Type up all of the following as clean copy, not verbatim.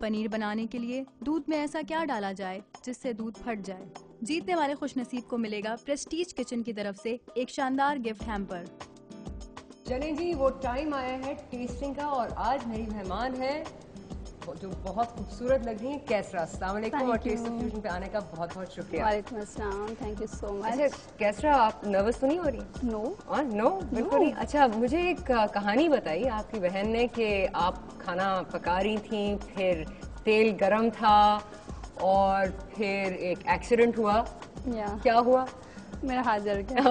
पनीर बनाने के लिए दूध में ऐसा क्या डाला जाए जिससे दूध फट जाए? जीतने वाले खुशनसीब को मिलेगा प्रेस्टीज किचन की तरफ से एक शानदार गिफ्ट हैम्पर। चलें जी, वो टाइम आया है टेस्टिंग का और आज मेरी मेहमान है जो बहुत खूबसूरत लग रही है, कैसरा। अस्सलाम वालेकुम और टेस्ट ऑफ फ्यूजन पे आने का बहुत बहुत शुक्रिया। वालेकुम अस्सलाम, थैंक यू सो मच। अच्छा कैसरा, आप नर्वस तो नहीं हो रही? नो नो बिल्कुल नहीं। अच्छा मुझे एक कहानी बताई आपकी बहन ने कि आप खाना पका रही थी, फिर तेल गरम था और फिर एक एक्सीडेंट हुआ। क्या हुआ? मेरा हाथ जल गया।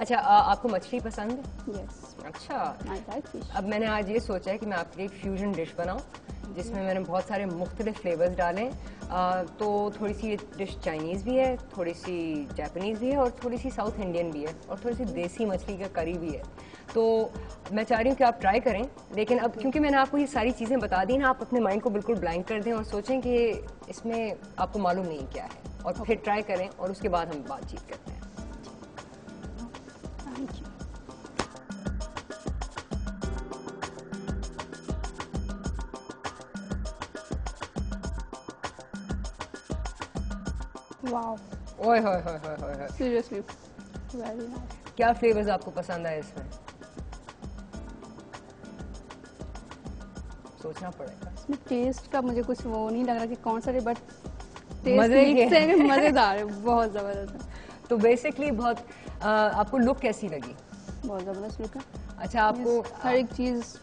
अच्छा आपको मछली पसंद है? यस। अच्छा, आई लाइक फिश। अब मैंने आज ये सोचा है कि मैं आपके लिए एक फ्यूजन डिश बनाऊं जिसमें मैंने बहुत सारे मुख्तलिफ फ्लेवर्स डाले। तो थोड़ी सी ये डिश चाइनीज़ भी है, थोड़ी सी जापानीज़ भी है और थोड़ी सी साउथ इंडियन भी है और थोड़ी सी देसी मछली का करी भी है। तो मैं चाह रही हूँ कि आप ट्राई करें, लेकिन अब क्योंकि मैंने आपको ये सारी चीज़ें बता दी ना, आप अपने माइंड को बिल्कुल ब्लैंक कर दें और सोचें कि इसमें आपको मालूम नहीं क्या है, और फिर ट्राई करें और उसके बाद हम बातचीत करते हैं। Thank you. वाओ, ओए होए होए होए होए होए। Seriously very nice. क्या फ्लेवर्स आपको पसंद आए इसमें? सोचना पड़ेगा। इसमें टेस्ट का मुझे कुछ वो नहीं लग रहा कि कौन सा है, बट मजे के टेस्ट से मजेदार है, बहुत जबरदस्त है। तो बेसिकली बहुत आपको लुक कैसी लगी? बहुत जबरदस्त लुक है। अच्छा आपको हर एक चीज।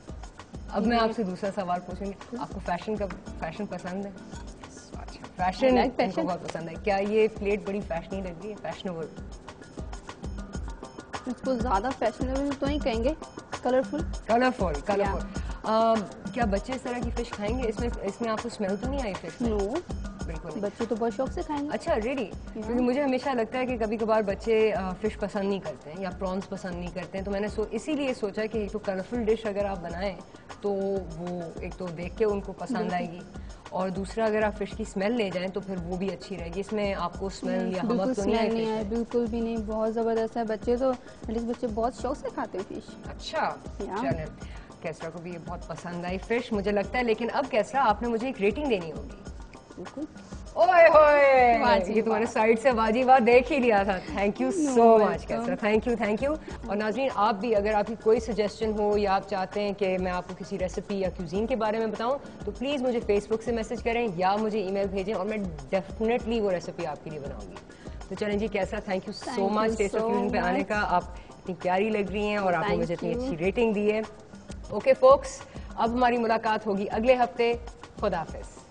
अब मैं आपसे दूसरा सवाल पूछूंगी, आपको फैशन पसंद है? अच्छा, फैशन इनको बहुत पसंद है। क्या ये प्लेट बड़ी फैशनी लग रही है, फैशनेबल? इसको ज्यादा फैशनेबल तो नहीं कहेंगे, कलरफुल। क्या बच्चे इस तरह की फिश खाएंगे? इसमें आपको स्मेल तो नहीं आई फिश में? नो, बिल्कुल नहीं। बच्चे तो बहुत शौक से खाएंगे। अच्छा रियली? क्योंकि मुझे हमेशा लगता है कि कभी कभार बच्चे फिश पसंद नहीं करते हैं या प्रॉन्स पसंद नहीं करते हैं, तो मैंने इसीलिए सोचा कि एक तो कलरफुल डिश अगर आप बनाएं तो वो एक तो देख के उनको पसंद आएगी, और दूसरा अगर आप फिश की स्मेल ले जाएं तो फिर वो भी अच्छी रहेगी। इसमें आपको स्मेल या हमक तो नहीं आई? बिल्कुल भी नहीं, बहुत जबरदस्त है। बच्चे तो बच्चे बहुत शौक से खाते हैं फिश। अच्छा चलें, कैसरा को भी ये बहुत पसंद आई फिश मुझे लगता है, लेकिन अब कैसरा आपने मुझे एक रेटिंग देनी होगी। बिल्कुल। ओए होए, ये तुम्हारे साइड से बाजी बात देख ही लिया था। Thank you so much Qaisra, thank you. और नाज़रीन, आप भी अगर आपकी कोई सजेशन हो या आप चाहते हैं कि मैं आपको किसी रेसिपी या क्यूजीन के बारे में बताऊं, तो प्लीज़ मुझे फेसबुक से मैसेज करें या मुझे ईमेल भेजें और मैं डेफिनेटली वो रेसिपी आपके लिए बनाऊंगी। तो चलें जी कैसरा, thank you so much taste of fusion पे आने का। आप इतनी प्यारी लग रही हैं और आपने मुझे इतनी अच्छी रेटिंग दी है। ओके फोक्स, अब हमारी मुलाकात होगी अगले हफ्ते। खुदा हाफिज।